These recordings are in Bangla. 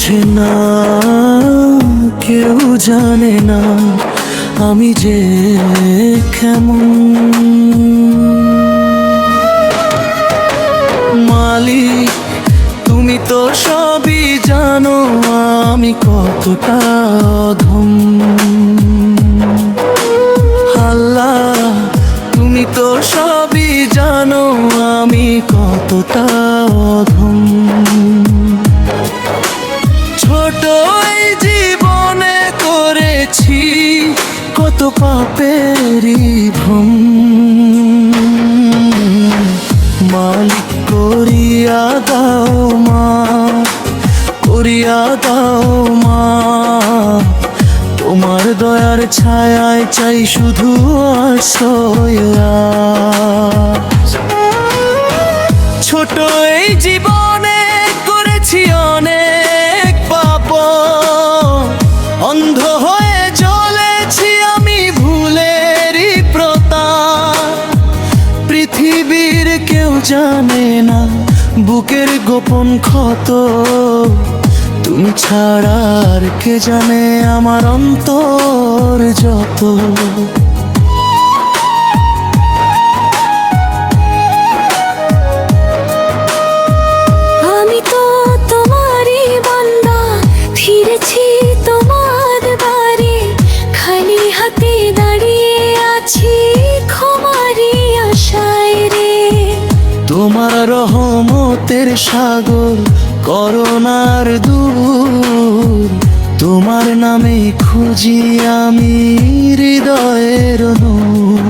বুঝে না, কেউ জানে না আমি যে কেমন। মালিক তুমি তো সবই জানো আমি কতটা অধম। আল্লাহ তুমি তো সবই জানো আমি কতটা অধম। ছোট এই জীবনে করেছি কত পাপেরই ভ্রম। মালিক করিয়া দাও মা, করিয়া দাও মা, তোমার দয়ার ছায়ায় চাই শুধু আশ্রয়। ছোট এই জীবনে করেছি অনেক পাপ, অন্ধ হয়ে চলেছি আমি ভুলেরই প্রতাপ। পৃথিবীর কেউ জানে না বুকের গোপন ক্ষত, তুমি ছাড়া আর কে জানে আমার অন্তর যত। আমি তো তোমারই বান্দা, ফিরেছি তোমার বাড়ি, খালি হাতে দাঁড়িয়ে আছি ক্ষমারই আশায় রে। তোমার রহমতের সাগর করুণার দূর, তোমার নামে খুঁজি আমি হৃদয়ের নূর।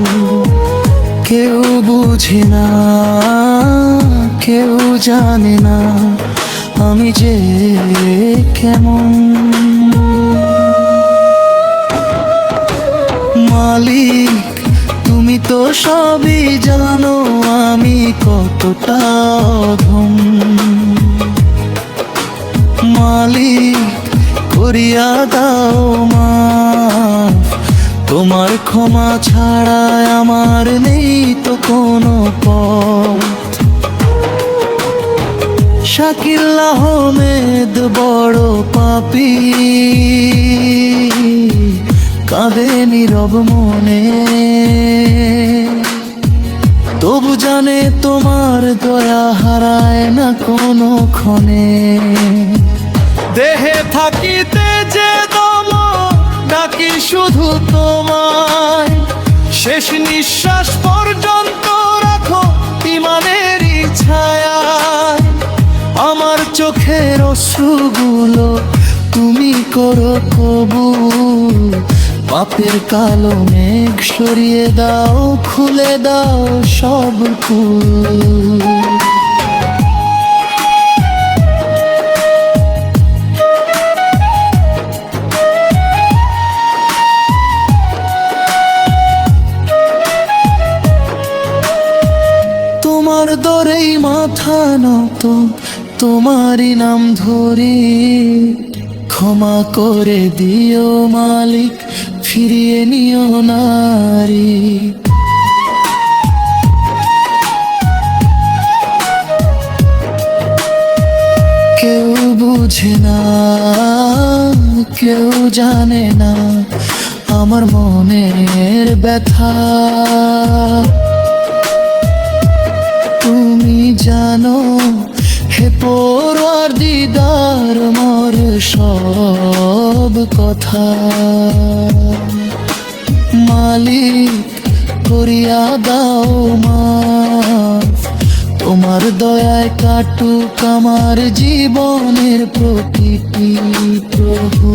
কেউ বুঝে না, কেউ জানে না আমি যে কেমন। মালিক তুমি তো সবই জানো আমি কতটা অধম। মালিক করিয়া দাও মা, তোমার ক্ষমা ছাড়া আমার নেই তো কোনো পথ। শাকিল আহমেদ বড় পাপী, কাঁদে নীরব মনে, তবু জানে তোমার দয়া হারায় না কোনো ক্ষণে। দেহে থাকিতে যে দম ডাকি শুধু তোমায়, শেষ নিঃশ্বাস পর্যন্ত রাখো ইমানেরই ছায়ায়। আমার চোখের অশ্রুগুলো তুমি করো কবুল, পাপের কালো মেঘ সরিয়ে দাও, খুলে দাও সব ফুল। তোমার দরেই মাথা নত, তোমারই নাম ধরি, ক্ষমা করে দিও মালিক, ফিরিয়ে নিও নারী। কেউ বুঝে না, কেউ জানে না আমার মনের ব্যথা। তুমি জানো হে পরওয়ার দিদার মোর সব কথা। মালিক করিয়া দাও মাফ, তোমার দয়ায় কাটুক আমার জীবনের প্রতিটি প্রভু।